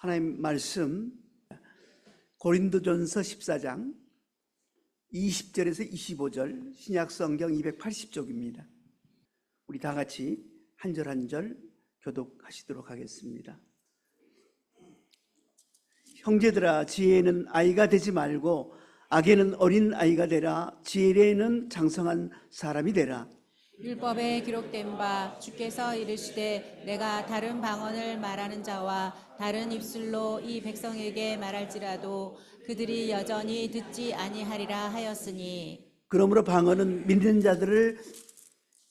하나님 말씀 고린도전서 14장 20절에서 25절 신약성경 280쪽입니다. 우리 다 같이 한 절 한 절 교독하시도록 하겠습니다. 형제들아, 지혜는 아이가 되지 말고 악에는 어린 아이가 되라. 지혜에는 장성한 사람이 되라. 율법에 기록된 바 주께서 이르시되 내가 다른 방언을 말하는 자와 다른 입술로 이 백성에게 말할지라도 그들이 여전히 듣지 아니하리라 하였으니, 그러므로 방언은 믿는 자들을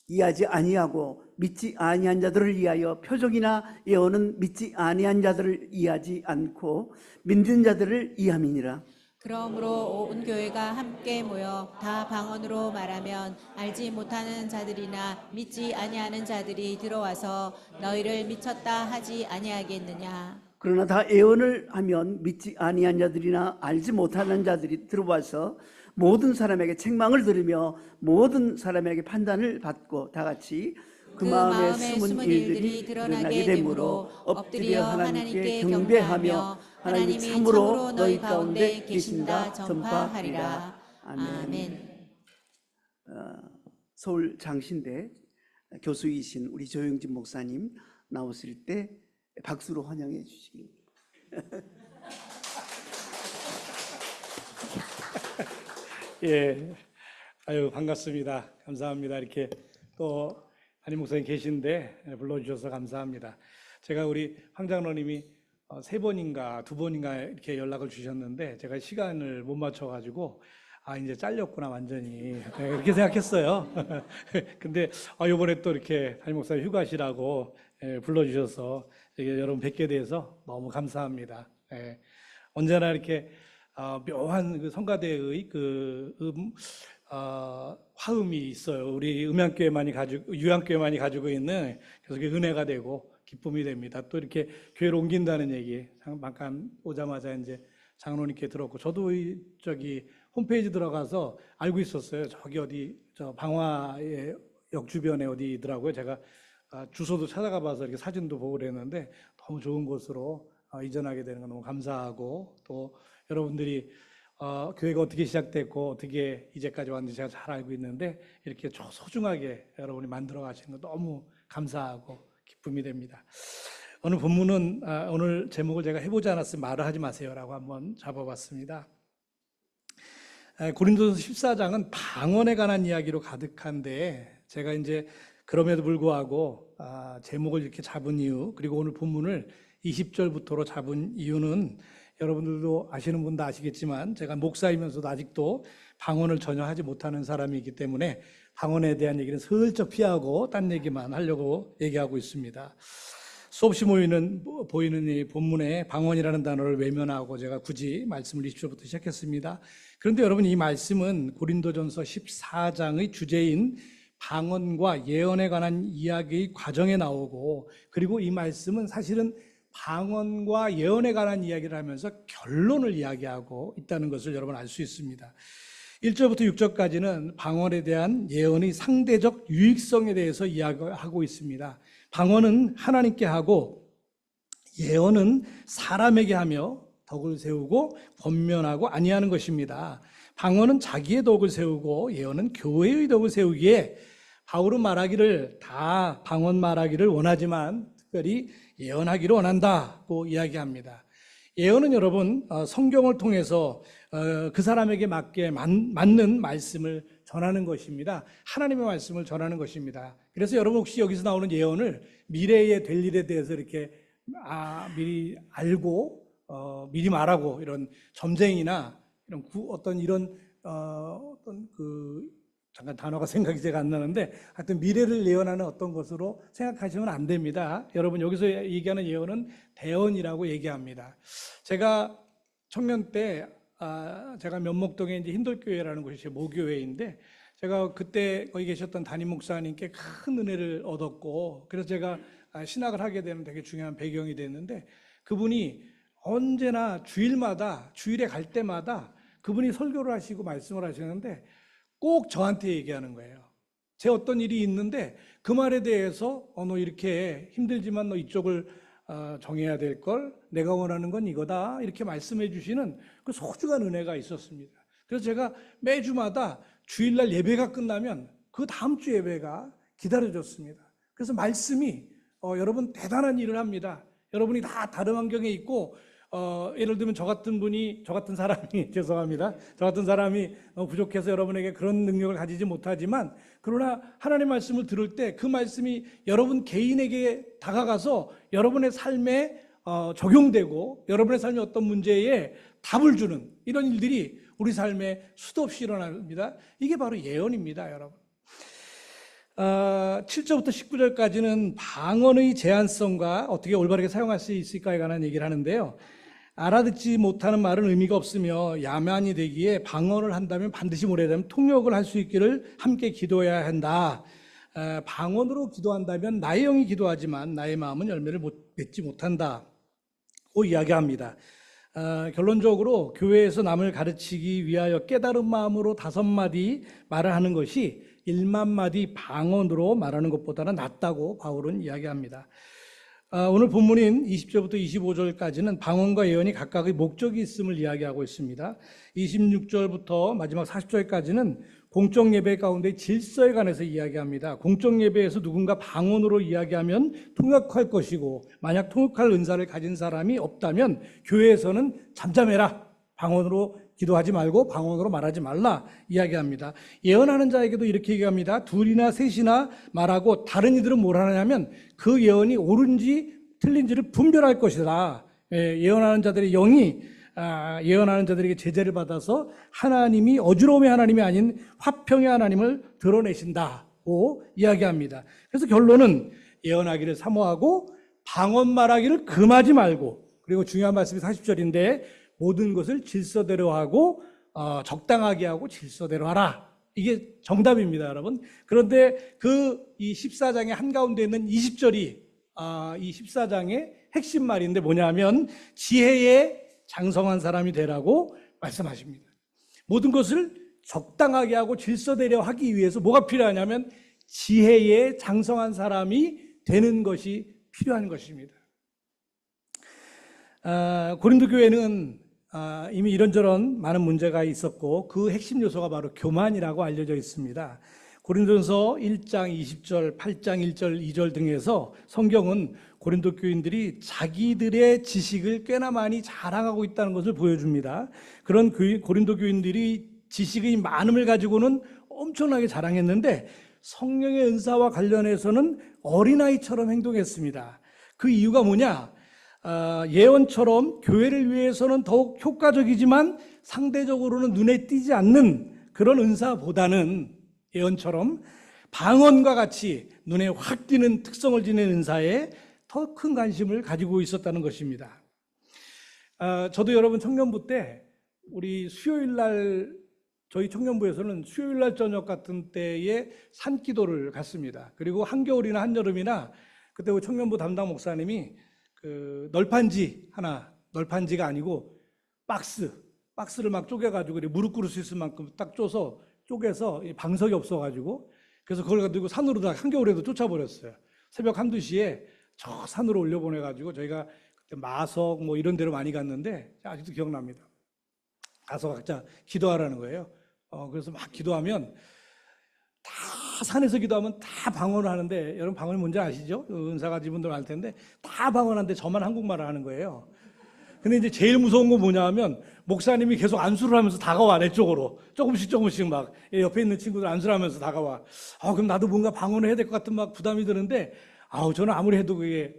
이해하지 아니하고 믿지 아니한 자들을 이하여, 표적이나 예언은 믿지 아니한 자들을 이해하지 않고 믿는 자들을 이해함이니라. 그러므로 온 교회가 함께 모여 다 방언으로 말하면 알지 못하는 자들이나 믿지 아니하는 자들이 들어와서 너희를 미쳤다 하지 아니하겠느냐. 그러나 다 예언을 하면 믿지 아니한 자들이나 알지 못하는 자들이 들어와서 모든 사람에게 책망을 들으며 모든 사람에게 판단을 받고, 다 같이 그 마음에 숨은 일들이 드러나게 되므로 엎드려 하나님께 경배하며 하나님이 참으로 너희 가운데 계신다 전파하리라. 아멘. 서울 장신대 교수이신 우리 조영진 목사님 나오실 때 박수로 환영해 주시기. 예, 아유 반갑습니다. 감사합니다. 이렇게 또 담임 목사님 계신데 불러주셔서 감사합니다. 제가 우리 황 장로님이 3번인가 2번인가 이렇게 연락을 주셨는데 제가 시간을 못 맞춰가지고 이제 잘렸구나 완전히 이렇게 생각했어요. 근데 이번에 또 이렇게 담임 목사님 휴가시라고 불러주셔서 여러분 뵙게 돼서 너무 감사합니다. 언제나 이렇게 묘한 그 성가대의 화음이 있어요. 우리 유양교회만이 가지고 있는, 그래서 그게 은혜가 되고 기쁨이 됩니다. 또 이렇게 교회를 옮긴다는 얘기 잠깐 오자마자 이제 장로님께 들었고, 저도 저기 홈페이지 들어가서 알고 있었어요. 저기 어디 저 방화의 역 주변에 어디더라고요. 제가 주소도 찾아가 봐서 이렇게 사진도 보고 그랬는데 너무 좋은 곳으로 이전하게 되는 거 너무 감사하고, 또 여러분들이 교회가 어떻게 시작됐고 어떻게 이제까지 왔는지 제가 잘 알고 있는데 이렇게 소중하게 여러분이 만들어 가시는 거 너무 감사하고 기쁨이 됩니다. 오늘 본문은 오늘 제목을 제가 해보지 않았으면 말을 하지 마세요라고 한번 잡아봤습니다. 고린도전서 14장은 방언에 관한 이야기로 가득한데, 제가 이제 그럼에도 불구하고 제목을 이렇게 잡은 이유, 그리고 오늘 본문을 20절부터로 잡은 이유는 여러분들도 아시는 분도 아시겠지만 제가 목사이면서도 아직도 방언을 전혀 하지 못하는 사람이기 때문에 방언에 대한 얘기는 슬쩍 피하고 딴 얘기만 하려고 얘기하고 있습니다. 수없이 보이는 이 본문에 방언이라는 단어를 외면하고 제가 굳이 말씀을 20절부터 시작했습니다. 그런데 여러분, 이 말씀은 고린도전서 14장의 주제인 방언과 예언에 관한 이야기의 과정에 나오고, 그리고 이 말씀은 사실은 방언과 예언에 관한 이야기를 하면서 결론을 이야기하고 있다는 것을 여러분 알 수 있습니다. 1절부터 6절까지는 방언에 대한 예언의 상대적 유익성에 대해서 이야기하고 있습니다. 방언은 하나님께 하고 예언은 사람에게 하며 덕을 세우고 권면하고 아니하는 것입니다. 방언은 자기의 덕을 세우고 예언은 교회의 덕을 세우기에 바울은 말하기를 다 방언 말하기를 원하지만 특별히 예언하기를 원한다고 이야기합니다. 예언은 여러분 성경을 통해서 그 사람에게 맞는 말씀을 전하는 것입니다. 하나님의 말씀을 전하는 것입니다. 그래서 여러분 혹시 여기서 나오는 예언을 미래에 될 일에 대해서 이렇게 미리 알고 미리 말하고 이런 점쟁이나 이런 잠깐 단어가 생각이 제가 안 나는데, 하여튼 미래를 예언하는 어떤 것으로 생각하시면 안 됩니다. 여러분, 여기서 얘기하는 예언은 대언이라고 얘기합니다. 제가 청년 때 제가 면목동에 이제 hin돌교회라는 곳이 제 모교회인데, 제가 그때 거기 계셨던 담임 목사님께 큰 은혜를 얻었고, 그래서 제가 신학을 하게 되는 되게 중요한 배경이 됐는데, 그분이 언제나 주일에 갈 때마다 그분이 설교를 하시고 말씀을 하시는데 꼭 저한테 얘기하는 거예요. 제 어떤 일이 있는데 그 말에 대해서 너 이렇게 힘들지만 너 이쪽을 정해야 될 걸, 내가 원하는 건 이거다, 이렇게 말씀해 주시는 그 소중한 은혜가 있었습니다. 그래서 제가 매주마다 주일날 예배가 끝나면 그 다음 주 예배가 기다려졌습니다. 그래서 말씀이 여러분 대단한 일을 합니다. 여러분이 다 다른 환경에 있고 예를 들면 저 같은 사람이 죄송합니다. 저 같은 사람이 부족해서 여러분에게 그런 능력을 가지지 못하지만, 그러나 하나님의 말씀을 들을 때 그 말씀이 여러분 개인에게 다가가서 여러분의 삶에 적용되고 여러분의 삶의 어떤 문제에 답을 주는 이런 일들이 우리 삶에 수도 없이 일어납니다. 이게 바로 예언입니다, 여러분. 7절부터 19절까지는 방언의 제한성과 어떻게 올바르게 사용할 수 있을까에 관한 얘기를 하는데요. 알아듣지 못하는 말은 의미가 없으며 야만이 되기에 방언을 한다면 반드시 모래되면 통역을 할 수 있기를 함께 기도해야 한다. 방언으로 기도한다면 나의 영이 기도하지만 나의 마음은 열매를 맺지 못한다고 이야기합니다. 결론적으로 교회에서 남을 가르치기 위하여 깨달은 마음으로 5마디 말을 하는 것이 1만 마디 방언으로 말하는 것보다는 낫다고 바울은 이야기합니다. 오늘 본문인 20절부터 25절까지는 방언과 예언이 각각의 목적이 있음을 이야기하고 있습니다. 26절부터 마지막 40절까지는 공적 예배 가운데 질서에 관해서 이야기합니다. 공적 예배에서 누군가 방언으로 이야기하면 통역할 것이고, 만약 통역할 은사를 가진 사람이 없다면 교회에서는 잠잠해라, 방언으로 기도하지 말고 방언으로 말하지 말라 이야기합니다. 예언하는 자에게도 이렇게 얘기합니다. 2이나 3이나 말하고 다른 이들은 뭘 하냐면 그 예언이 옳은지 틀린지를 분별할 것이다. 예언하는 자들의 영이 예언하는 자들에게 제재를 받아서 하나님이 어지러움의 하나님이 아닌 화평의 하나님을 드러내신다고 이야기합니다. 그래서 결론은 예언하기를 사모하고 방언 말하기를 금하지 말고, 그리고 중요한 말씀이 40절인데 모든 것을 질서대로 하고 적당하게 하고 질서대로 하라. 이게 정답입니다, 여러분. 그런데 이 14장의 한가운데 있는 20절이 이 14장의 핵심 말인데 뭐냐면 지혜에 장성한 사람이 되라고 말씀하십니다. 모든 것을 적당하게 하고 질서대로 하기 위해서 뭐가 필요하냐면 지혜에 장성한 사람이 되는 것이 필요한 것입니다. 고린도 교회는 이미 이런저런 많은 문제가 있었고 그 핵심 요소가 바로 교만이라고 알려져 있습니다. 고린도전서 1장 20절, 8장 1절, 2절 등에서 성경은 고린도 교인들이 자기들의 지식을 꽤나 많이 자랑하고 있다는 것을 보여줍니다. 그런 고린도 교인들이 지식의 많음을 가지고는 엄청나게 자랑했는데 성령의 은사와 관련해서는 어린아이처럼 행동했습니다. 그 이유가 뭐냐? 예언처럼 교회를 위해서는 더욱 효과적이지만 상대적으로는 눈에 띄지 않는 그런 은사보다는 예언처럼 방언과 같이 눈에 확 띄는 특성을 지닌 은사에 더 큰 관심을 가지고 있었다는 것입니다. 저도 여러분 청년부 때 우리 수요일날 저희 청년부에서는 수요일날 저녁 같은 때에 산기도를 갔습니다. 그리고 한겨울이나 한여름이나 그때 우리 청년부 담당 목사님이 그 널판지가 아니고 박스를 막 쪼개가지고 무릎 꿇을 수 있을 만큼 딱 쪼개서 방석이 없어가지고 그래서 그걸 가지고 산으로 다 한겨울에도 쫓아버렸어요. 새벽 1-2시에 저 산으로 올려보내가지고 저희가 그때 마석 뭐 이런 데로 많이 갔는데 아직도 기억납니다. 가서 각자 기도하라는 거예요. 그래서 막 기도하면 다 산에서 기도하면 다 방언을 하는데, 여러분 방언이 뭔지 아시죠? 은사 가진 분들 알 텐데 다 방언하는데 저만 한국말을 하는 거예요. 근데 이제 제일 무서운 건 뭐냐 하면 목사님이 계속 안수를 하면서 다가와, 내 쪽으로 조금씩 막 옆에 있는 친구들 안수를 하면서 다가와. 그럼 나도 뭔가 방언을 해야 될 것 같은 막 부담이 드는데 저는 아무리 해도 그게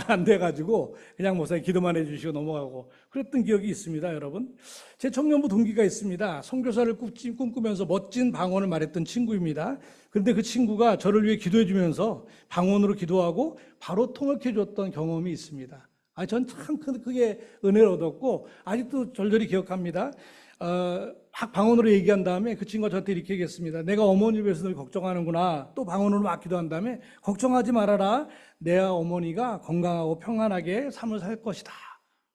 안 돼가지고 그냥 목사님 기도만 해주시고 넘어가고 그랬던 기억이 있습니다, 여러분. 제 청년부 동기가 있습니다. 선교사를 꿈꾸면서 멋진 방언을 말했던 친구입니다. 그런데 그 친구가 저를 위해 기도해주면서 방언으로 기도하고 바로 통역해줬던 경험이 있습니다. 전 참 크게 은혜를 얻었고 아직도 절절히 기억합니다. 막 방언으로 얘기한 다음에 그 친구가 저한테 이렇게 얘기했습니다. 내가 어머니를 위해서 늘 걱정하는구나. 또 방언으로 막 기도한 다음에 걱정하지 말아라. 내 어머니가 건강하고 평안하게 삶을 살 것이다.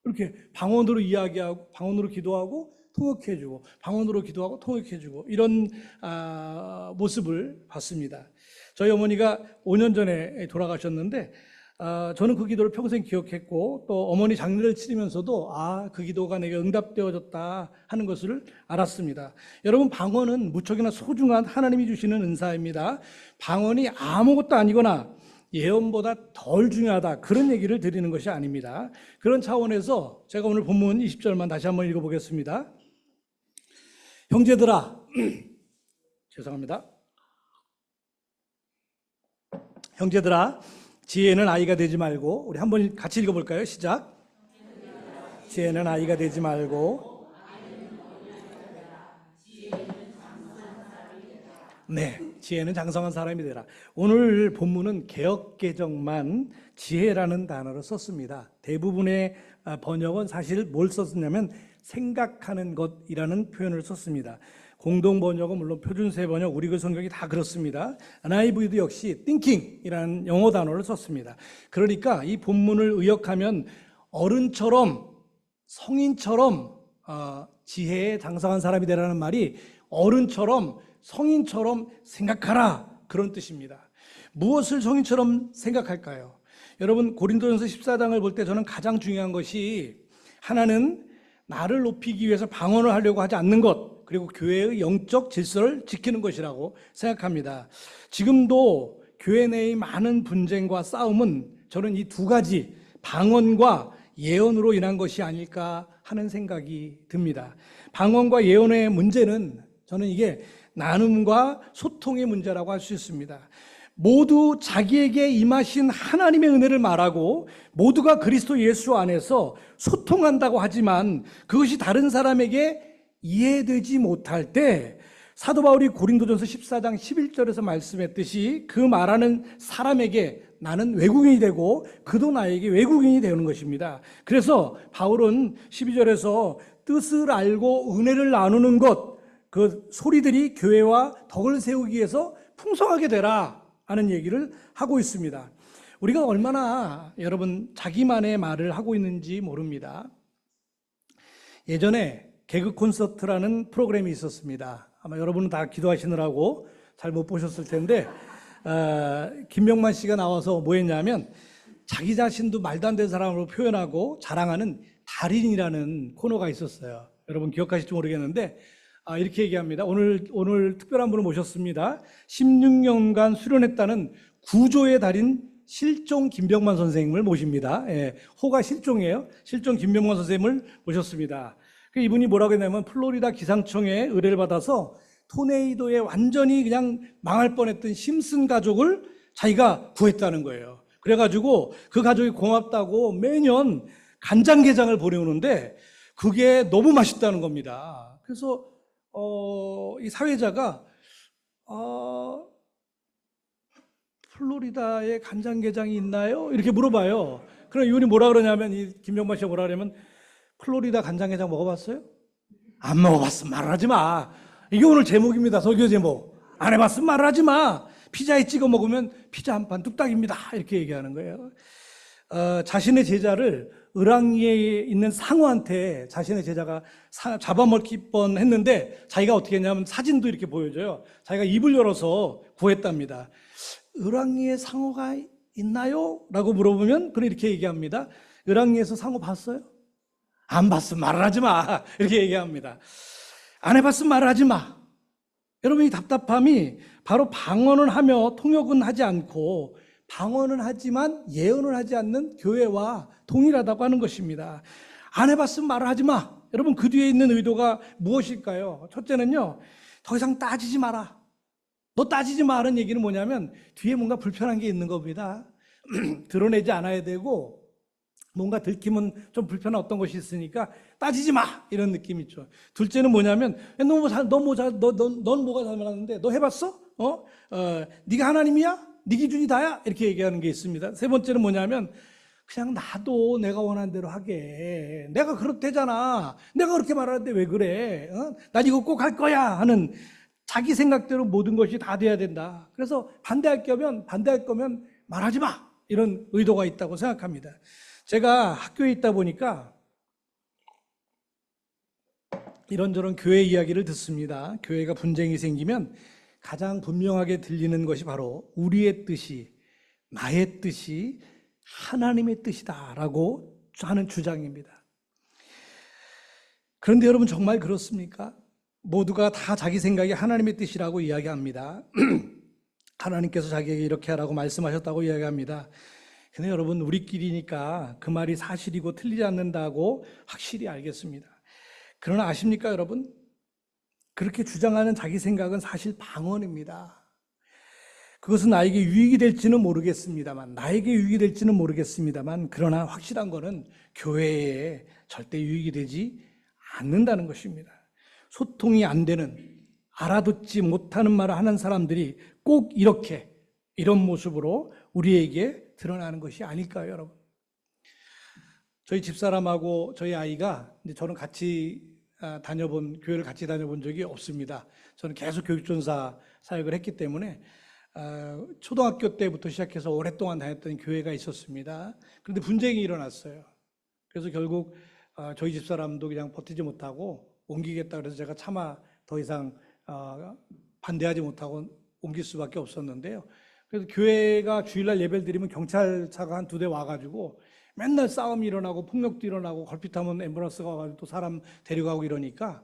이렇게 방언으로 이야기하고 방언으로 기도하고 통역해주고 방언으로 기도하고 통역해주고 이런 모습을 봤습니다. 저희 어머니가 5년 전에 돌아가셨는데 저는 그 기도를 평생 기억했고 또 어머니 장례를 치르면서도 그 기도가 내게 응답되어졌다 하는 것을 알았습니다. 여러분, 방언은 무척이나 소중한 하나님이 주시는 은사입니다. 방언이 아무것도 아니거나 예언보다 덜 중요하다, 그런 얘기를 드리는 것이 아닙니다. 그런 차원에서 제가 오늘 본문 20절만 다시 한번 읽어보겠습니다. 형제들아, 죄송합니다. 형제들아, 지혜는 아이가 되지 말고, 우리 한번 같이 읽어볼까요? 시작. 지혜는 아이가 되지 말고, 네, 지혜는 장성한 사람이 되라. 오늘 본문은 개역개정만 지혜라는 단어를 썼습니다. 대부분의 번역은 사실 뭘 썼냐면 생각하는 것이라는 표현을 썼습니다. 공동 번역은 물론 표준세 번역, 우리글 성경이 다 그렇습니다. NIV도 역시 thinking이라는 영어 단어를 썼습니다. 그러니까 이 본문을 의역하면 어른처럼, 성인처럼 지혜에 장성한 사람이 되라는 말이 어른처럼, 성인처럼 생각하라, 그런 뜻입니다. 무엇을 성인처럼 생각할까요? 여러분, 고린도전서 14장을 볼 때 저는 가장 중요한 것이, 하나는 나를 높이기 위해서 방언을 하려고 하지 않는 것, 그리고 교회의 영적 질서를 지키는 것이라고 생각합니다. 지금도 교회 내의 많은 분쟁과 싸움은 저는 이 두 가지, 방언과 예언으로 인한 것이 아닐까 하는 생각이 듭니다. 방언과 예언의 문제는 저는 이게 나눔과 소통의 문제라고 할 수 있습니다. 모두 자기에게 임하신 하나님의 은혜를 말하고 모두가 그리스도 예수 안에서 소통한다고 하지만 그것이 다른 사람에게 이해되지 못할 때, 사도 바울이 고린도전서 14장 11절에서 말씀했듯이 그 말하는 사람에게 나는 외국인이 되고 그도 나에게 외국인이 되는 것입니다. 그래서 바울은 12절에서 뜻을 알고 은혜를 나누는 것, 그 소리들이 교회와 덕을 세우기 위해서 풍성하게 되라 하는 얘기를 하고 있습니다. 우리가 얼마나 여러분 자기만의 말을 하고 있는지 모릅니다. 예전에 개그 콘서트라는 프로그램이 있었습니다. 아마 여러분은 다 기도하시느라고 잘 못 보셨을 텐데, 김명만 씨가 나와서 뭐 했냐면 자기 자신도 말도 안 되는 사람으로 표현하고 자랑하는 달인이라는 코너가 있었어요. 여러분 기억하실지 모르겠는데 이렇게 얘기합니다. 오늘 특별한 분을 모셨습니다. 16년간 수련했다는 구조의 달인 실종 김병만 선생님을 모십니다. 호가 실종이에요. 실종 김병만 선생님을 모셨습니다. 이분이 뭐라고 했냐면 플로리다 기상청에 의뢰를 받아서 토네이도에 완전히 그냥 망할 뻔했던 심슨 가족을 자기가 구했다는 거예요. 그래가지고 그 가족이 고맙다고 매년 간장게장을 보내오는데 그게 너무 맛있다는 겁니다. 그래서 이 사회자가 플로리다에 간장게장이 있나요? 이렇게 물어봐요. 그럼 이분이 뭐라 그러냐면, 이 김병만 씨가 뭐라 그러냐면, 플로리다 간장게장 먹어봤어요? 안 먹어봤으면 말을 하지 마. 이게 오늘 제목입니다. 설교 제목. 안 해봤으면 말을 하지 마. 피자에 찍어 먹으면 피자 한 판 뚝딱입니다. 이렇게 얘기하는 거예요. 자신의 제자를 을왕리에 있는 상우한테 자신의 제자가 잡아먹힐 뻔했는데 자기가 어떻게 했냐면 사진도 이렇게 보여줘요. 자기가 입을 열어서 구했답니다. 을왕리에 상어가 있나요? 라고 물어보면 그는 이렇게 얘기합니다. 을왕리에서 상어 봤어요? 안 봤으면 말을 하지 마. 이렇게 얘기합니다. 안 해봤으면 말을 하지 마. 여러분, 이 답답함이 바로 방언을 하며 통역은 하지 않고 방언은 하지만 예언을 하지 않는 교회와 동일하다고 하는 것입니다. 안 해봤으면 말을 하지 마. 여러분, 그 뒤에 있는 의도가 무엇일까요? 첫째는요, 더 이상 따지지 마라. 너 따지지 마라는 얘기는 뭐냐면 뒤에 뭔가 불편한 게 있는 겁니다. 드러내지 않아야 되고 뭔가 들키면 좀 불편한 어떤 것이 있으니까 따지지 마, 이런 느낌이 있죠. 둘째는 뭐냐면 넌 뭐가 잘못하는데 너 해봤어? 네가 하나님이야? 네 기준이 다야? 이렇게 얘기하는 게 있습니다. 세 번째는 뭐냐면 그냥 놔도 내가 원하는 대로 하게. 내가 그렇대잖아. 내가 그렇게 말하는데 왜 그래? 난 이거 꼭 할 거야 하는 자기 생각대로 모든 것이 다 돼야 된다. 그래서 반대할 거면 말하지 마, 이런 의도가 있다고 생각합니다. 제가 학교에 있다 보니까 이런저런 교회 이야기를 듣습니다. 교회가 분쟁이 생기면 가장 분명하게 들리는 것이 바로 우리의 뜻이, 나의 뜻이 하나님의 뜻이다라고 하는 주장입니다. 그런데 여러분 정말 그렇습니까? 모두가 다 자기 생각이 하나님의 뜻이라고 이야기합니다. 하나님께서 자기에게 이렇게 하라고 말씀하셨다고 이야기합니다. 근데 여러분 우리끼리니까 그 말이 사실이고 틀리지 않는다고 확실히 알겠습니다. 그러나 아십니까 여러분? 그렇게 주장하는 자기 생각은 사실 방언입니다. 그것은 나에게 유익이 될지는 모르겠습니다만, 그러나 확실한 것은 교회에 절대 유익이 되지 않는다는 것입니다. 소통이 안 되는, 알아듣지 못하는 말을 하는 사람들이 꼭 이런 모습으로 우리에게 드러나는 것이 아닐까요, 여러분? 저희 집사람하고 저희 아이가 이제 저는 교회를 같이 다녀본 적이 없습니다. 저는 계속 교육전사 사역을 했기 때문에 초등학교 때부터 시작해서 오랫동안 다녔던 교회가 있었습니다. 그런데 분쟁이 일어났어요. 그래서 결국 저희 집사람도 그냥 버티지 못하고 옮기겠다 그래서 제가 차마 더 이상 반대하지 못하고 옮길 수밖에 없었는데요. 그래서 교회가 주일날 예배를 드리면 경찰차가 한 2대 와가지고 맨날 싸움이 일어나고 폭력도 일어나고 걸핏하면 앰뷸런스가 와가지고 또 사람 데려가고 이러니까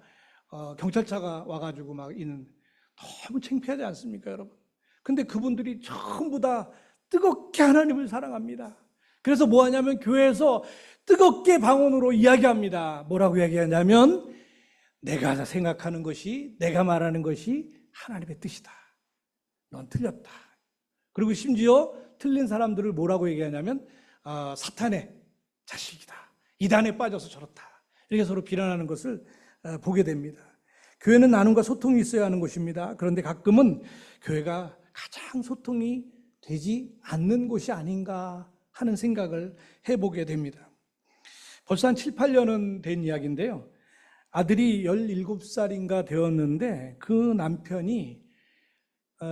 경찰차가 와가지고 막 너무 창피하지 않습니까, 여러분? 근데 그분들이 전부 다 뜨겁게 하나님을 사랑합니다. 그래서 뭐 하냐면 교회에서 뜨겁게 방언으로 이야기합니다. 뭐라고 이야기하냐면 내가 생각하는 것이, 내가 말하는 것이 하나님의 뜻이다. 넌 틀렸다. 그리고 심지어 틀린 사람들을 뭐라고 얘기하냐면 사탄의 자식이다. 이단에 빠져서 저렇다. 이렇게 서로 비난하는 것을 보게 됩니다. 교회는 나눔과 소통이 있어야 하는 곳입니다. 그런데 가끔은 교회가 가장 소통이 되지 않는 곳이 아닌가 하는 생각을 해보게 됩니다. 벌써 한 7, 8년은 된 이야기인데요. 아들이 17살인가 되었는데 그 남편이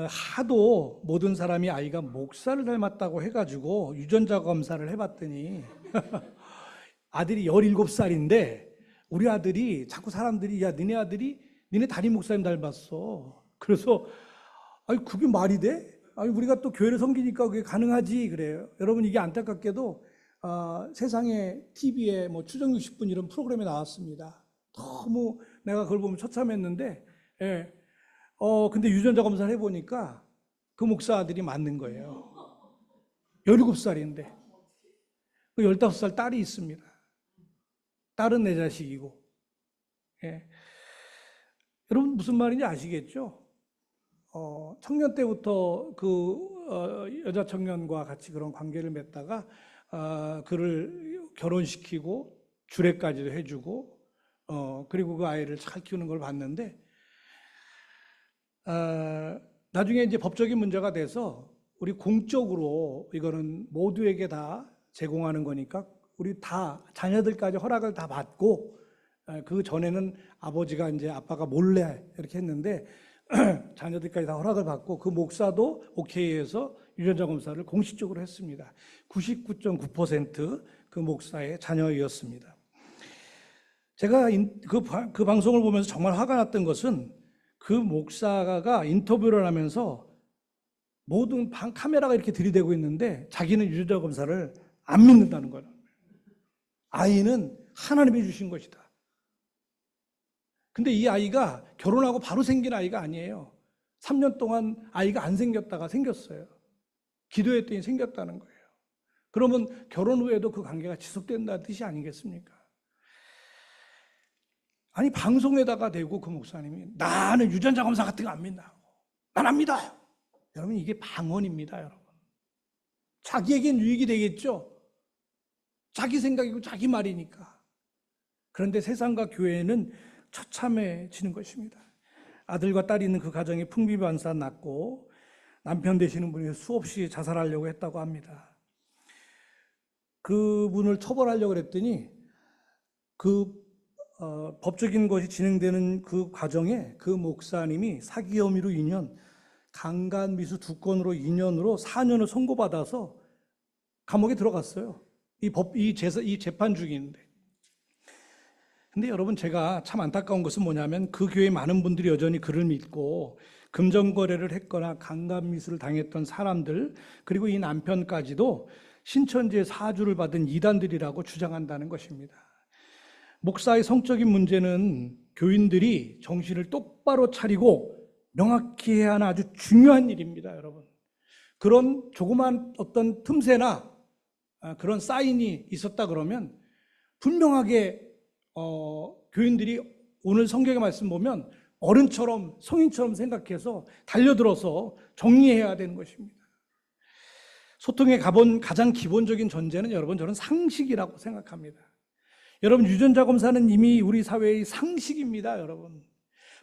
하도 모든 사람이 아이가 목사를 닮았다고 해가지고 유전자 검사를 해봤더니 아들이 17살인데 우리 아들이 자꾸 사람들이 야 니네 아들이 니네 담임 목사님 닮았어. 그래서 아니 그게 말이 돼? 아니 우리가 또 교회를 섬기니까 그게 가능하지 그래요. 여러분 이게 안타깝게도 세상에 TV에 뭐 추정 60분 이런 프로그램에 나왔습니다. 너무 내가 그걸 보면 처참했는데 예. 근데 유전자 검사를 해보니까 그 목사 아들이 맞는 거예요. 17살인데. 15살 딸이 있습니다. 딸은 내 자식이고. 예. 여러분 무슨 말인지 아시겠죠? 청년 때부터 여자 청년과 같이 그런 관계를 맺다가 그를 결혼시키고 주례까지도 해주고 그리고 그 아이를 잘 키우는 걸 봤는데 나중에 이제 법적인 문제가 돼서 우리 공적으로 이거는 모두에게 다 제공하는 거니까 우리 다 자녀들까지 허락을 다 받고 그 전에는 아빠가 몰래 이렇게 했는데 자녀들까지 다 허락을 받고 그 목사도 오케이 해서 유전자 검사를 공식적으로 했습니다. 99.9% 그 목사의 자녀였습니다. 제가 그 방송을 보면서 정말 화가 났던 것은 그 목사가 인터뷰를 하면서 모든 카메라가 이렇게 들이대고 있는데 자기는 유전자 검사를 안 믿는다는 거예요. 아이는 하나님이 주신 것이다. 근데 이 아이가 결혼하고 바로 생긴 아이가 아니에요. 3년 동안 아이가 안 생겼다가 생겼어요. 기도했더니 생겼다는 거예요. 그러면 결혼 후에도 그 관계가 지속된다는 뜻이 아니겠습니까? 아니 방송에다가 대고 그 목사님이 나는 유전자 검사 같은 거 안 믿는다고. 난 안 믿어요. 여러분 이게 방언입니다. 여러분. 자기에겐 유익이 되겠죠. 자기 생각이고 자기 말이니까. 그런데 세상과 교회는 처참해지는 것입니다. 아들과 딸이 있는 그 가정에 풍비반산 났고 남편 되시는 분이 수없이 자살하려고 했다고 합니다. 그분을 처벌하려고 했더니 법적인 것이 진행되는 그 과정에 그 목사님이 사기 혐의로 2년, 강간미수 2건으로 2년으로 4년을 선고받아서 감옥에 들어갔어요. 이 재판 중인데. 근데 여러분 제가 참 안타까운 것은 뭐냐면 그 교회 많은 분들이 여전히 그를 믿고 금전거래를 했거나 강간미수를 당했던 사람들 그리고 이 남편까지도 신천지의 사주를 받은 이단들이라고 주장한다는 것입니다. 목사의 성적인 문제는 교인들이 정신을 똑바로 차리고 명확히 해야 하는 아주 중요한 일입니다, 여러분. 그런 조그만 어떤 틈새나 그런 사인이 있었다 그러면 분명하게 교인들이 오늘 성경의 말씀 보면 어른처럼 성인처럼 생각해서 달려들어서 정리해야 되는 것입니다. 소통의 가장 기본적인 전제는 여러분 저는 상식이라고 생각합니다. 여러분 유전자 검사는 이미 우리 사회의 상식입니다. 여러분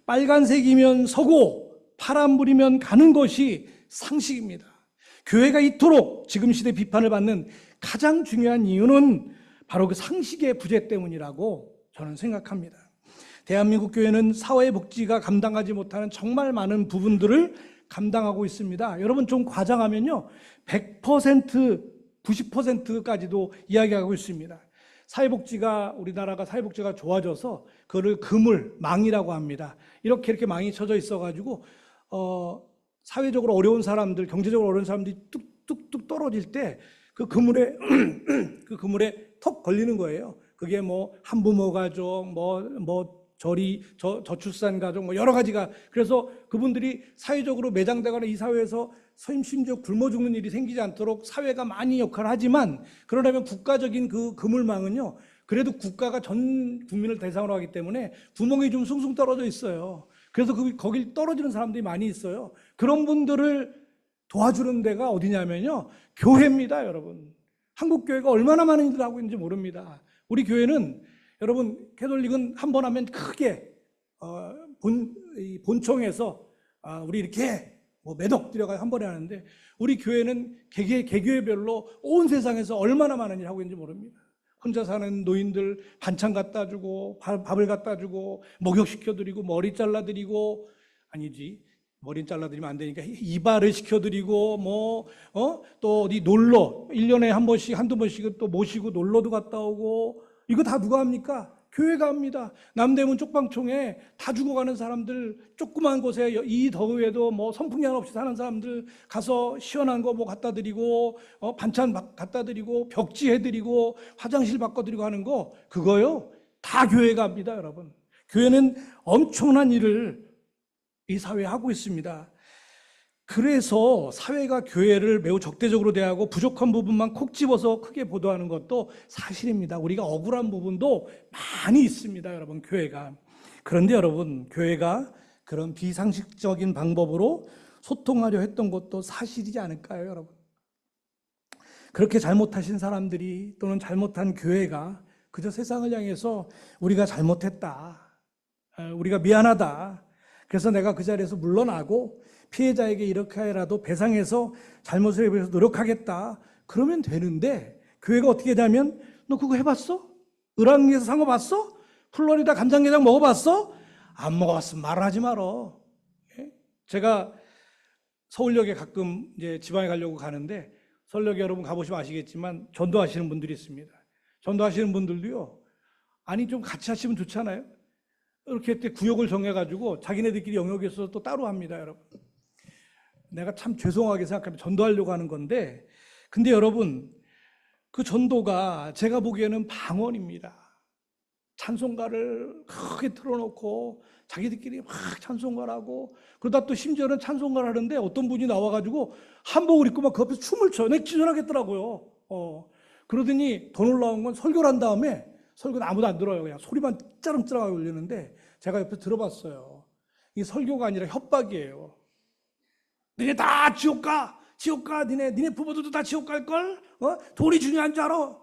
빨간색이면 서고 파란불이면 가는 것이 상식입니다. 교회가 이토록 지금 시대 비판을 받는 가장 중요한 이유는 바로 그 상식의 부재 때문이라고 저는 생각합니다. 대한민국 교회는 사회복지가 감당하지 못하는 정말 많은 부분들을 감당하고 있습니다. 여러분 좀 과장하면요 100%, 90%까지도 이야기하고 있습니다. 우리나라가 사회복지가 좋아져서 그거를 그물망이라고 합니다. 이렇게 망이 쳐져 있어가지고 사회적으로 어려운 사람들, 경제적으로 어려운 사람들이 뚝뚝뚝 떨어질 때 그 그물에 그 그물에 턱 걸리는 거예요. 그게 뭐 한부모 가족, 저출산 가족, 뭐 여러 가지가. 그래서 그분들이 사회적으로 매장되거나 이 사회에서 심지어 굶어 죽는 일이 생기지 않도록 사회가 많이 역할을 하지만, 그러려면 국가적인 그 그물망은요, 그래도 국가가 전 국민을 대상으로 하기 때문에 구멍이 좀 숭숭 떨어져 있어요. 그래서 거길 떨어지는 사람들이 많이 있어요. 그런 분들을 도와주는 데가 어디냐면요, 교회입니다, 여러분. 한국 교회가 얼마나 많은 일을 하고 있는지 모릅니다. 우리 교회는 여러분 캐톨릭은 한 번 하면 크게 본청에서 우리 이렇게 매덕 들여가 한 번에 하는데, 우리 교회는 개교회별로 온 세상에서 얼마나 많은 일을 하고 있는지 모릅니다. 혼자 사는 노인들 반찬 갖다 주고 밥을 갖다 주고 목욕시켜드리고 머리 잘라드리고, 아니지 머리 잘라드리면 안 되니까 이발을 시켜드리고 또 어디 놀러 1년에 한 번씩 한두 번씩 또 모시고 놀러도 갔다 오고, 이거 다 누가 합니까? 교회가 합니다. 남대문 쪽방촌에 다 죽어가는 사람들, 조그만 곳에 이 더위에도 선풍기 하나 없이 사는 사람들 가서 시원한 거 갖다 드리고 반찬 갖다 드리고 벽지 해드리고 화장실 바꿔드리고 하는 거, 그거요 다 교회가 합니다, 여러분. 교회는 엄청난 일을 이 사회에 하고 있습니다. 그래서 사회가 교회를 매우 적대적으로 대하고 부족한 부분만 콕 집어서 크게 보도하는 것도 사실입니다. 우리가 억울한 부분도 많이 있습니다, 여러분, 교회가. 그런데 여러분, 교회가 그런 비상식적인 방법으로 소통하려 했던 것도 사실이지 않을까요, 여러분? 그렇게 잘못하신 사람들이 또는 잘못한 교회가 그저 세상을 향해서 우리가 잘못했다, 우리가 미안하다, 그래서 내가 그 자리에서 물러나고 피해자에게 이렇게라도 배상해서 잘못을 위해서 노력하겠다, 그러면 되는데, 교회가 어떻게 하냐면, 너 그거 해봤어? 을왕리에서 산 거 봤어? 플로리다 간장게장 먹어봤어? 안 먹어봤으면 말하지 말어. 제가 서울역에 가끔 이제 지방에 가려고 가는데, 서울역에 여러분 가보시면 아시겠지만 전도하시는 분들이 있습니다. 전도하시는 분들도요, 아니 좀 같이 하시면 좋잖아요. 이렇게 구역을 정해가지고 자기네들끼리 영역에서 또 따로 합니다, 여러분. 내가 참 죄송하게 생각하면 전도하려고 하는 건데, 근데 여러분, 그 전도가 제가 보기에는 방언입니다. 찬송가를 크게 틀어놓고 자기들끼리 막 찬송가를 하고, 그러다 또 심지어는 찬송가를 하는데 어떤 분이 나와가지고 한복을 입고 막 그 앞에서 춤을 춰요. 내가 기절하겠더라고요. 그러더니 더 놀라운 건 설교를 한 다음에, 설교는 아무도 안 들어요. 그냥 소리만 짜름짜름하게 울리는데, 제가 옆에 들어봤어요. 이 설교가 아니라 협박이에요. 니네 다 지옥 가! 지옥 가! 니네 부모들도 다 지옥 갈걸? 돈이 중요한 줄 알아?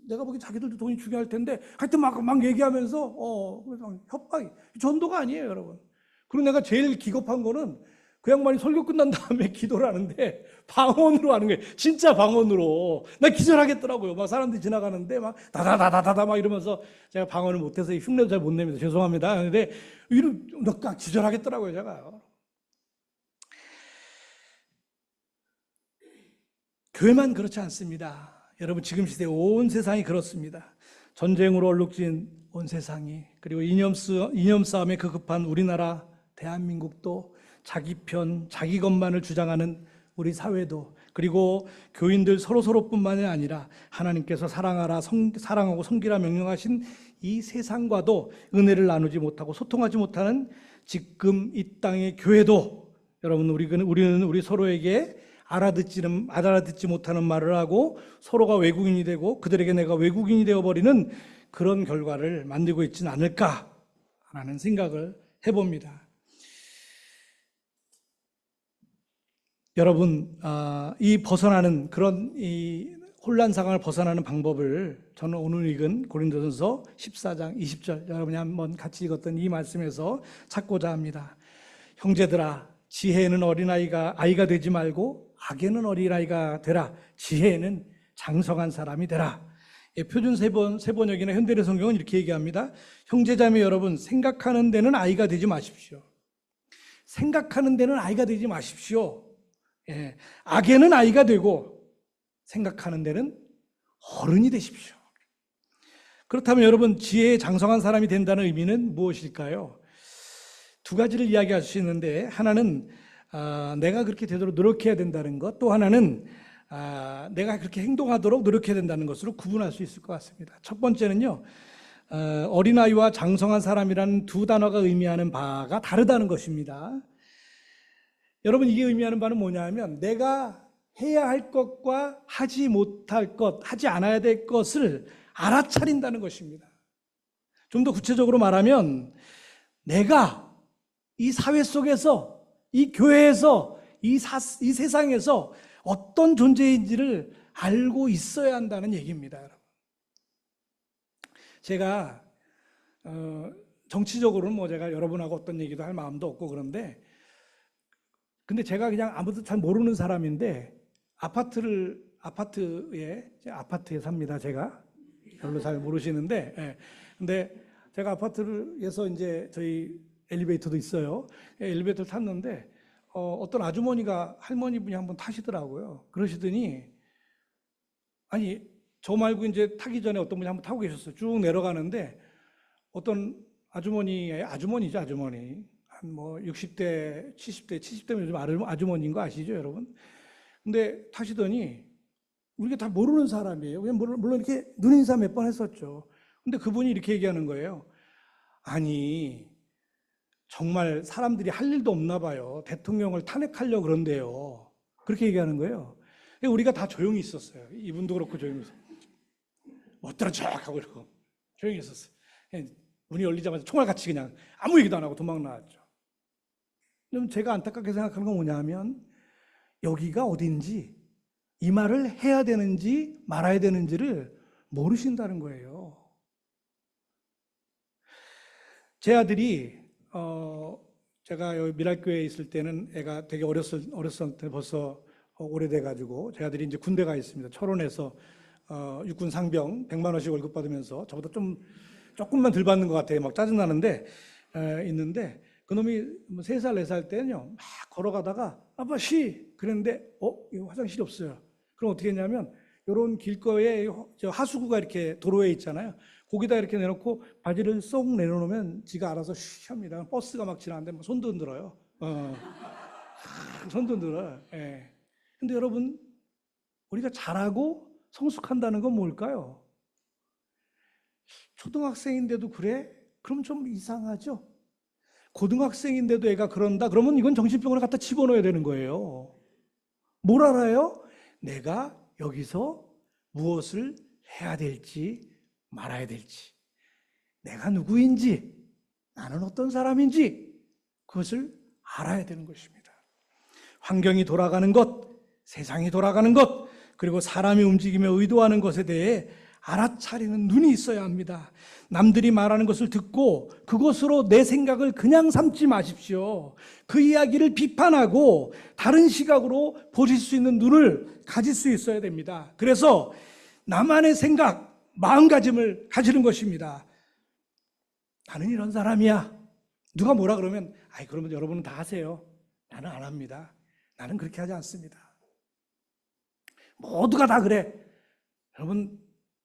내가 보기엔 자기들도 돈이 중요할 텐데, 하여튼 막 얘기하면서, 그래서 협박이. 전도가 아니에요, 여러분. 그리고 내가 제일 기겁한 거는 그 양반이 설교 끝난 다음에 기도를 하는데 방언으로 하는 거예요. 진짜 방언으로. 나 기절하겠더라고요. 막 사람들이 지나가는데 막 다다다다다다 막 이러면서, 제가 방언을 못해서 흉내도 잘 못 내면서 죄송합니다. 근데 나 기절하겠더라고요, 제가. 교회만 그렇지 않습니다. 여러분, 지금 시대 온 세상이 그렇습니다. 전쟁으로 얼룩진 온 세상이, 그리고 이념 싸움에 급급한 우리나라 대한민국도, 자기 편, 자기 것만을 주장하는 우리 사회도, 그리고 교인들 서로서로뿐만이 아니라 하나님께서 사랑하고 섬기라 명령하신 이 세상과도 은혜를 나누지 못하고 소통하지 못하는 지금 이 땅의 교회도 여러분 우리는 우리 서로에게 알아듣지 못하는 말을 하고 서로가 외국인이 되고 그들에게 내가 외국인이 되어버리는 그런 결과를 만들고 있지는 않을까라는 생각을 해봅니다. 여러분, 이 벗어나는 그런 이 혼란 상황을 벗어나는 방법을 저는 오늘 읽은 고린도전서 14장 20절 여러분이 한번 같이 읽었던 이 말씀에서 찾고자 합니다. 형제들아, 지혜에는 아이가 되지 말고 악에는 어린아이가 되라. 지혜에는 장성한 사람이 되라. 표준 세번역이나 현대의 성경은 이렇게 얘기합니다. 형제자매 여러분, 생각하는 데는 아이가 되지 마십시오. 생각하는 데는 아이가 되지 마십시오. 악에는 아이가 되고 생각하는 데는 어른이 되십시오. 그렇다면 여러분, 지혜에 장성한 사람이 된다는 의미는 무엇일까요? 두 가지를 이야기할 수 있는데, 하나는 내가 그렇게 되도록 노력해야 된다는 것, 또 하나는 내가 그렇게 행동하도록 노력해야 된다는 것으로 구분할 수 있을 것 같습니다. 첫 번째는요, 어린아이와 장성한 사람이라는 두 단어가 의미하는 바가 다르다는 것입니다. 여러분, 이게 의미하는 바는 뭐냐 하면 내가 해야 할 것과 하지 못할 것, 하지 않아야 될 것을 알아차린다는 것입니다. 좀 더 구체적으로 말하면 내가 이 사회 속에서, 이 교회에서, 이 세상에서 어떤 존재인지를 알고 있어야 한다는 얘기입니다, 여러분. 제가 정치적으로는 뭐 제가 여러분하고 어떤 얘기도 할 마음도 없고 그런데, 근데 제가 그냥 아무도 잘 모르는 사람인데 아파트에 삽니다. 제가 별로 잘 모르시는데, 예. 근데 제가 아파트에서 이제 저희 엘리베이터도 있어요. 엘리베이터를 탔는데 어떤 할머니 분이 한번 타시더라고요. 그러시더니 아니 저 말고 이제 타기 전에 어떤 분이 한번 타고 계셨어요. 쭉 내려가는데 어떤 아주머니죠, 아주머니. 한 뭐 60대, 70대면 요즘 아주머니인 거 아시죠, 여러분? 근데 타시더니 우리가 다 모르는 사람이에요. 그냥 물론 이렇게 눈인사 몇 번 했었죠. 근데 그분이 이렇게 얘기하는 거예요. 아니, 정말 사람들이 할 일도 없나 봐요. 대통령을 탄핵하려고 그런대요. 그렇게 얘기하는 거예요. 우리가 다 조용히 있었어요. 이분도 그렇고 조용히 있었어요. 멋들어 쫙 하고 이러고 조용히 있었어요. 문이 열리자마자 총알같이 그냥 아무 얘기도 안 하고 도망 나왔죠. 그럼 제가 안타깝게 생각하는 건 뭐냐 하면 여기가 어딘지, 이 말을 해야 되는지 말아야 되는지를 모르신다는 거예요. 제 아들이 제가 여기 미랄교회에 있을 때는 애가 되게 어렸을 때 벌써 오래돼가지고 제 아들이 이제 군대 가 있습니다. 철원에서 육군 상병 100만 원씩 월급 받으면서 저보다 조금만 덜 받는 것 같아요. 막 짜증나는데 있는데 그놈이 3살, 4살 때는요 막 걸어가다가 아빠 쉬! 그랬는데 이거 화장실이 없어요. 그럼 어떻게 했냐면 이런 길거리에 하수구가 이렇게 도로에 있잖아요. 거기다 이렇게 내놓고 바지를 쏙 내려놓으면 지가 알아서 쉬 합니다. 버스가 막 지나는데 막 손도 흔들어요. 손도 흔들어요. 예. 근데 여러분, 우리가 잘하고 성숙한다는 건 뭘까요? 초등학생인데도 그래? 그럼 좀 이상하죠? 고등학생인데도 애가 그런다? 그러면 이건 정신병원에 갖다 집어넣어야 되는 거예요. 뭘 알아요? 내가 여기서 무엇을 해야 될지 말아야 될지, 내가 누구인지, 나는 어떤 사람인지 그것을 알아야 되는 것입니다. 환경이 돌아가는 것, 세상이 돌아가는 것, 그리고 사람이 움직이며 의도하는 것에 대해 알아차리는 눈이 있어야 합니다. 남들이 말하는 것을 듣고 그것으로 내 생각을 그냥 삼지 마십시오. 그 이야기를 비판하고 다른 시각으로 보실 수 있는 눈을 가질 수 있어야 됩니다. 그래서 나만의 생각, 마음가짐을 가지는 것입니다. 나는 이런 사람이야. 누가 뭐라 그러면 그러면 여러분은 다 하세요. 나는 안 합니다. 나는 그렇게 하지 않습니다. 모두가 다 그래. 여러분,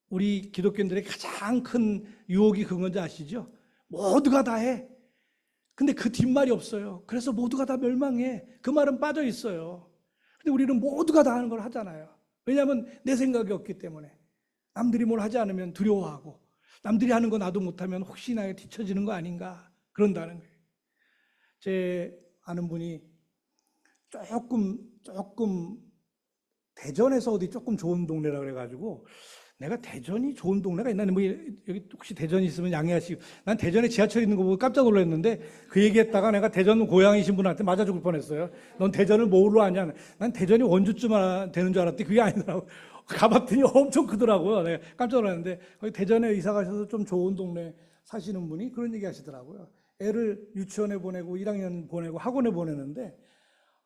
우리 기독교인들의 가장 큰 유혹이 그건지 아시죠? 모두가 다 해. 근데 그 뒷말이 없어요. 그래서 모두가 다 멸망해. 그 말은 빠져 있어요. 근데 우리는 모두가 다 하는 걸 하잖아요. 왜냐하면 내 생각이 없기 때문에. 남들이 뭘 하지 않으면 두려워하고, 남들이 하는 거 나도 못하면 혹시나 뒤처지는 거 아닌가 그런다는 거예요. 제 아는 분이 조금 대전에서 어디 조금 좋은 동네라 그래가지고, 내가 대전이 좋은 동네가 있나? 뭐 여기 혹시 대전이 있으면 양해하시고, 난 대전에 지하철 있는 거 보고 깜짝 놀랐는데, 그 얘기했다가 내가 대전 고향이신 분한테 맞아 죽을 뻔했어요. 넌 대전을 뭐로 아냐? 난 대전이 원주쯤 되는 줄 알았더니 그게 아니더라고. 가봤더니 엄청 크더라고요. 내가 깜짝 놀랐는데, 거기 대전에 이사 가셔서 좀 좋은 동네 사시는 분이 그런 얘기 하시더라고요. 애를 유치원에 보내고 1학년 보내고 학원에 보내는데,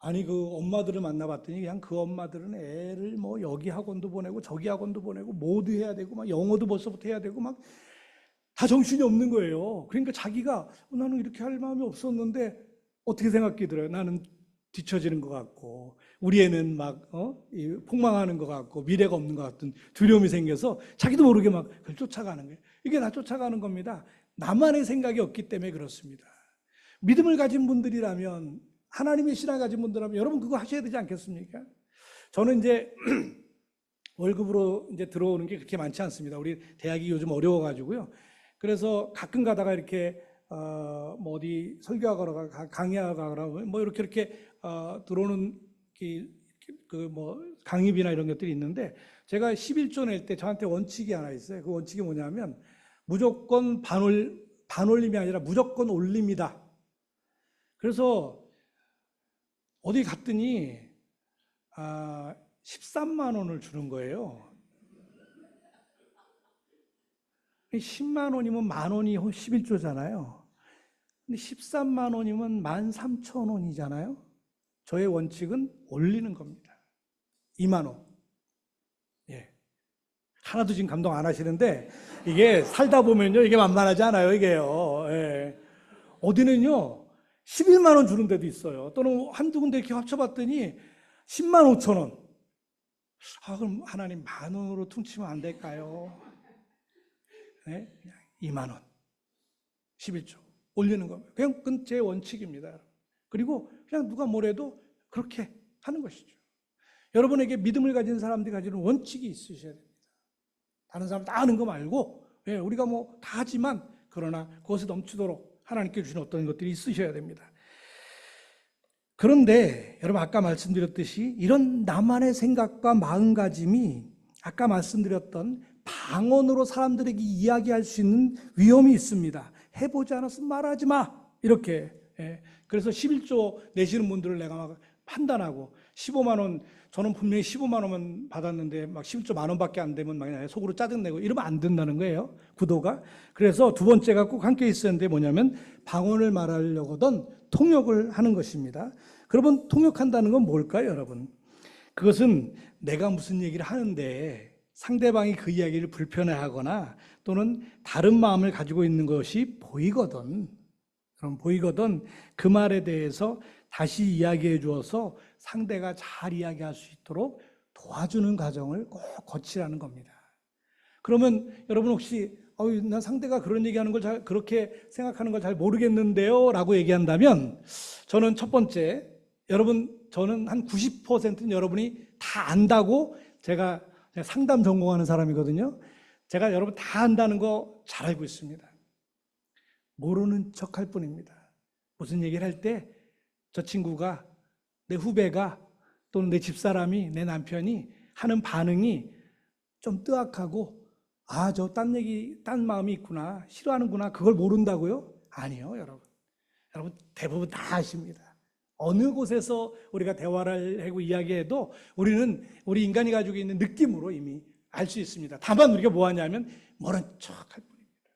아니 그 엄마들을 만나봤더니 그냥 그 엄마들은 애를 뭐 여기 학원도 보내고 저기 학원도 보내고 모두 해야 되고 막 영어도 벌써부터 해야 되고 막 다 정신이 없는 거예요. 그러니까 자기가 나는 이렇게 할 마음이 없었는데 어떻게 생각이 들어요? 나는 뒤처지는 것 같고 우리 애는 막 폭망하는 것 같고 미래가 없는 것 같은 두려움이 생겨서 자기도 모르게 막 그걸 쫓아가는 거예요. 이게 다 쫓아가는 겁니다. 나만의 생각이 없기 때문에 그렇습니다. 믿음을 가진 분들이라면, 하나님의 신앙을 가진 분들이라면 여러분 그거 하셔야 되지 않겠습니까? 저는 이제 월급으로 이제 들어오는 게 그렇게 많지 않습니다. 우리 대학이 요즘 어려워가지고요. 그래서 가끔 가다가 이렇게 뭐 어디 설교하러 가, 강의하러 가, 뭐 이렇게 들어오는 그 뭐 강의비나 이런 것들이 있는데, 제가 11조 낼 때 저한테 원칙이 하나 있어요. 그 원칙이 뭐냐면 무조건 반올림이 아니라 무조건 올립니다. 그래서 어디 갔더니 13만 원을 주는 거예요. 10만 원이면 만 원이 11조잖아요. 근데 13만 원이면 13,000원이잖아요. 저의 원칙은 올리는 겁니다. 2만 원. 예. 하나도 지금 감동 안 하시는데, 이게 살다 보면요, 이게 만만하지 않아요, 이게요. 예. 어디는요, 11만 원 주는 데도 있어요. 또는 한두 군데 이렇게 합쳐봤더니 10만 5천 원. 그럼 하나님 만 원으로 퉁치면 안 될까요? 네? 그냥 2만 원. 11조. 올리는 겁니다. 그건 제 원칙입니다. 그리고 그냥 누가 뭐래도 그렇게 하는 것이죠. 여러분에게 믿음을 가진 사람들이 가지는 원칙이 있으셔야 됩니다. 다른 사람 다 아는 거 말고, 우리가 뭐 다 하지만, 그러나 그것에 넘치도록 하나님께 주신 어떤 것들이 있으셔야 됩니다. 그런데 여러분 아까 말씀드렸듯이 이런 나만의 생각과 마음가짐이 아까 말씀드렸던 방언으로 사람들에게 이야기할 수 있는 위험이 있습니다. 해보지 않았으면 말하지 마. 이렇게. 그래서 11조 내시는 분들을 내가 막 판단하고 15만 원, 저는 분명히 15만 원만 받았는데 막 11조 만 원밖에 안 되면 막 속으로 짜증내고 이러면 안 된다는 거예요. 구도가. 그래서 두 번째가 꼭 함께 있었는데 뭐냐면 방언을 말하려거든 통역을 하는 것입니다. 그러면 통역한다는 건 뭘까요, 여러분? 그것은 내가 무슨 얘기를 하는데 상대방이 그 이야기를 불편해하거나 또는 다른 마음을 가지고 있는 것이 보이거든. 그럼 보이거든 그 말에 대해서 다시 이야기해 주어서 상대가 잘 이야기할 수 있도록 도와주는 과정을 꼭 거치라는 겁니다. 그러면 여러분 혹시 나 상대가 그런 얘기하는 걸 그렇게 생각하는 걸 잘 모르겠는데요 라고 얘기한다면, 저는 첫 번째, 저는 한 90%는 여러분이 다 안다고, 제가 상담 전공하는 사람이거든요. 제가 여러분 다 안다는 거 잘 알고 있습니다. 모르는 척 할 뿐입니다. 무슨 얘기를 할 때 저 친구가, 내 후배가 또는 내 집사람이, 내 남편이 하는 반응이 좀 뜨악하고, 저 딴 마음이 있구나, 싫어하는구나, 그걸 모른다고요? 아니요, 여러분. 여러분 대부분 다 아십니다. 어느 곳에서 우리가 대화를 하고 이야기해도 우리는 우리 인간이 가지고 있는 느낌으로 이미 알 수 있습니다. 다만 우리가 뭐 하냐면 모른 척 할 뿐입니다.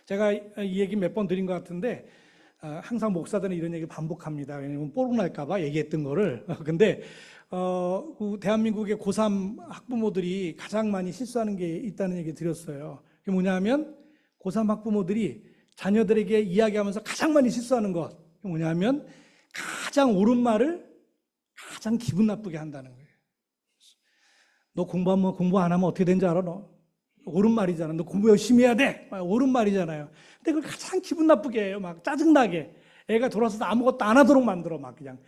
제가 이 얘기 몇 번 드린 것 같은데, 항상 목사들은 이런 얘기를 반복합니다. 왜냐면 뽀록 날까봐 얘기했던 거를. 근데 대한민국의 고3 학부모들이 가장 많이 실수하는 게 있다는 얘기 드렸어요. 그게 뭐냐면 고3 학부모들이 자녀들에게 이야기하면서 가장 많이 실수하는 것 뭐냐면 가장 옳은 말을 가장 기분 나쁘게 한다는 거예요. 너 공부 안 하면 어떻게 되는지 알아? 너 옳은 말이잖아. 너 공부 열심히 해야 돼. 옳은 말이잖아요. 근데 그걸 가장 기분 나쁘게 해요. 막 짜증나게. 애가 돌아서서 아무것도 안 하도록 만들어 막 그냥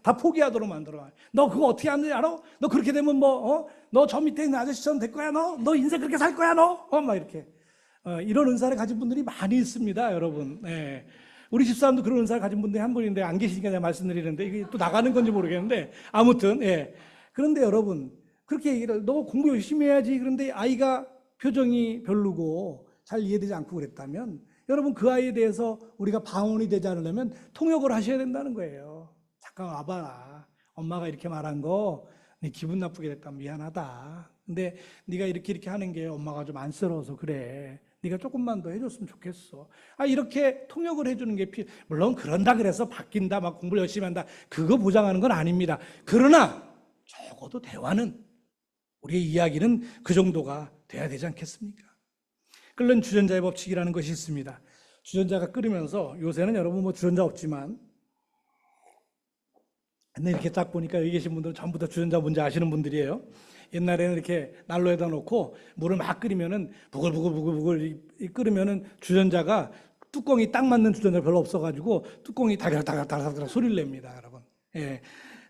다 포기하도록 만들어. 너 그거 어떻게 하는지 알아? 너 그렇게 되면 너 저 밑에 있는 아저씨처럼 될 거야 너 인생 그렇게 살 거야 막 이렇게 이런 은사를 가진 분들이 많이 있습니다, 여러분. 예. 우리 집사람도 그런 은사를 가진 분들이 한 분인데 안 계시니까 제가 말씀드리는데 이게 또 나가는 건지 모르겠는데 아무튼 예. 그런데 여러분 그렇게 얘기를 너 공부 열심히 해야지. 그런데 아이가 표정이 별로고 잘 이해되지 않고 그랬다면 여러분 그 아이에 대해서 우리가 방언이 되지 않으려면 통역을 하셔야 된다는 거예요. 잠깐 와봐라. 엄마가 이렇게 말한 거 네 기분 나쁘게 됐다면 미안하다. 근데 네가 이렇게 하는 게 엄마가 좀 안쓰러워서 그래. 네가 조금만 더 해줬으면 좋겠어. 이렇게 통역을 해주는 게 물론 그런다 그래서 바뀐다 막 공부를 열심히 한다 그거 보장하는 건 아닙니다. 그러나 적어도 대화는 우리의 이야기는 그 정도가 돼야 되지 않겠습니까? 끓는 주전자의 법칙이라는 것이 있습니다. 주전자가 끓으면서 요새는 여러분 뭐 주전자 없지만 근데 이렇게 딱 보니까 여기 계신 분들은 전부 다 주전자 뭔지 아시는 분들이에요. 옛날에는 이렇게 난로에다 놓고 물을 막 끓이면은 부글부글 끓으면은 주전자가 뚜껑이 딱 맞는 주전자가 별로 없어가지고 뚜껑이 다그락다그락 소리를 냅니다, 여러분. 예,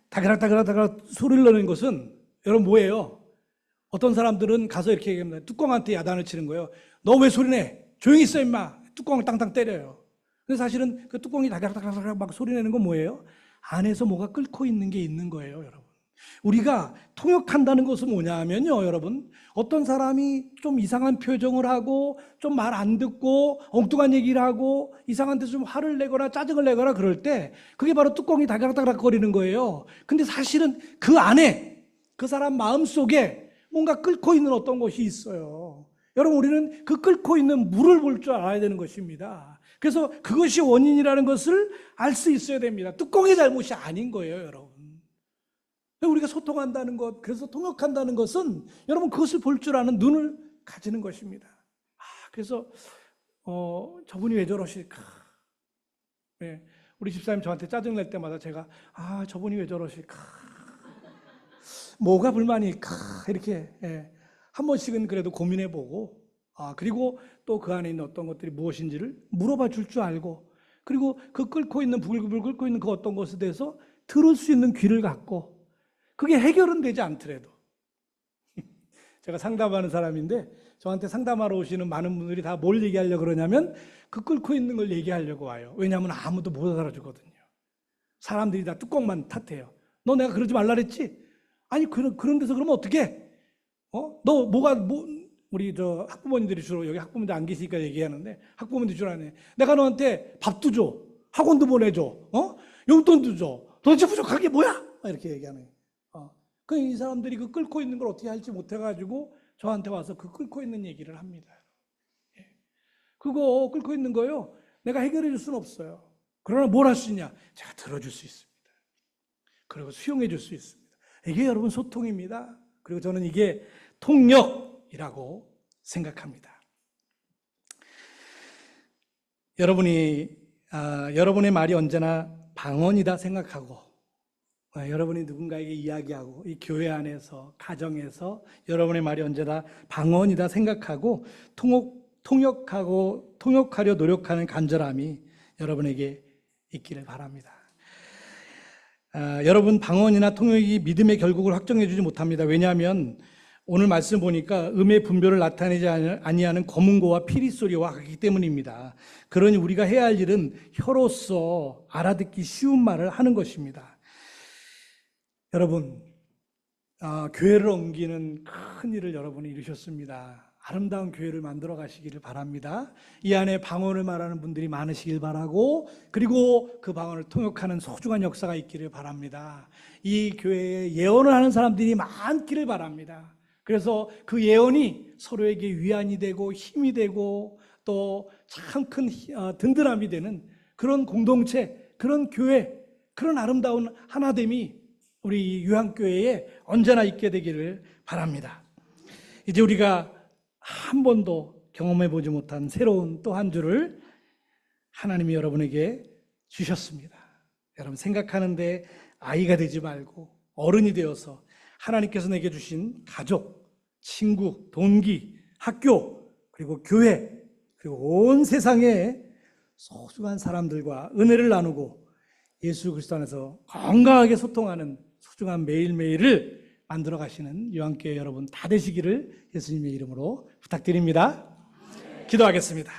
다그락다그락 소리를 내는 것은 여러분 뭐예요? 어떤 사람들은 가서 이렇게 얘기합니다. 뚜껑한테 야단을 치는 거예요. 너 왜 소리 내? 조용히 있어 임마. 뚜껑을 땅땅 때려요. 근데 사실은 그 뚜껑이 다그락다그락 막 소리 내는 건 뭐예요? 안에서 뭐가 끓고 있는 게 있는 거예요, 여러분. 우리가 통역한다는 것은 뭐냐 하면요, 여러분. 어떤 사람이 좀 이상한 표정을 하고 좀 말 안 듣고 엉뚱한 얘기를 하고 이상한 데서 좀 화를 내거나 짜증을 내거나 그럴 때 그게 바로 뚜껑이 다그락다그락 거리는 거예요. 근데 사실은 그 안에 그 사람 마음속에 뭔가 끓고 있는 어떤 것이 있어요. 여러분 우리는 그 끓고 있는 물을 볼 줄 알아야 되는 것입니다. 그래서 그것이 원인이라는 것을 알 수 있어야 됩니다. 뚜껑의 잘못이 아닌 거예요, 여러분. 우리가 소통한다는 것, 그래서 통역한다는 것은 여러분 그것을 볼 줄 아는 눈을 가지는 것입니다. 그래서 저분이 왜 저러실까? 네, 우리 집사님 저한테 짜증낼 때마다 제가 저분이 왜 저러실까? 뭐가 불만일까? 이렇게 한 번씩은 그래도 고민해보고 그리고 또 그 안에 있는 어떤 것들이 무엇인지를 물어봐 줄 줄 알고 그리고 그 끓고 있는 부글부글 끓고 있는 그 어떤 것에 대해서 들을 수 있는 귀를 갖고 그게 해결은 되지 않더라도 제가 상담하는 사람인데 저한테 상담하러 오시는 많은 분들이 다 뭘 얘기하려고 그러냐면 그 끓고 있는 걸 얘기하려고 와요. 왜냐하면 아무도 못 알아주거든요. 사람들이 다 뚜껑만 탓해요. 너 내가 그러지 말라 그랬지? 아니 그런 데서 그러면 어떡해? 너 우리 저 학부모님들이 주로 여기 학부모님들 안 계시니까 얘기하는데 학부모님들이 주로 하네. 내가 너한테 밥도 줘, 학원도 보내줘, 용돈도 줘. 도대체 부족한 게 뭐야? 이렇게 얘기하네. 이 사람들이 그 끓고 있는 걸 어떻게 할지 못해가지고 저한테 와서 그 끓고 있는 얘기를 합니다. 그거 끓고 있는 거요. 내가 해결해 줄 수는 없어요. 그러나 뭘 할 수 있냐? 제가 들어줄 수 있습니다. 그리고 수용해 줄 수 있습니다. 이게 여러분 소통입니다. 그리고 저는 이게 통역이라고 생각합니다. 여러분의 말이 언제나 방언이다 생각하고 여러분이 누군가에게 이야기하고 이 교회 안에서 가정에서 여러분의 말이 언제나 방언이다 생각하고 통역하려 노력하는 간절함이 여러분에게 있기를 바랍니다. 여러분 방언이나 통역이 믿음의 결국을 확정해 주지 못합니다. 왜냐하면 오늘 말씀 보니까 음의 분별을 나타내지 아니하는 검은고와 피리소리와 같기 때문입니다. 그러니 우리가 해야 할 일은 혀로서 알아듣기 쉬운 말을 하는 것입니다. 여러분, 교회를 옮기는 큰 일을 여러분이 이루셨습니다. 아름다운 교회를 만들어 가시기를 바랍니다. 이 안에 방언을 말하는 분들이 많으시길 바라고 그리고 그 방언을 통역하는 소중한 역사가 있기를 바랍니다. 이 교회에 예언을 하는 사람들이 많기를 바랍니다. 그래서 그 예언이 서로에게 위안이 되고 힘이 되고 또 참 큰 든든함이 되는 그런 공동체, 그런 교회, 그런 아름다운 하나됨이 우리 유한교회에 언제나 있게 되기를 바랍니다. 이제 우리가 한 번도 경험해 보지 못한 새로운 또 한 주를 하나님이 여러분에게 주셨습니다. 여러분 생각하는데 아이가 되지 말고 어른이 되어서 하나님께서 내게 주신 가족, 친구, 동기, 학교, 그리고 교회, 그리고 온 세상에 소중한 사람들과 은혜를 나누고 예수 그리스도 안에서 건강하게 소통하는 소중한 매일매일을 만들어 가시는 요한교회 여러분 다 되시기를 예수님의 이름으로 부탁드립니다. 기도하겠습니다.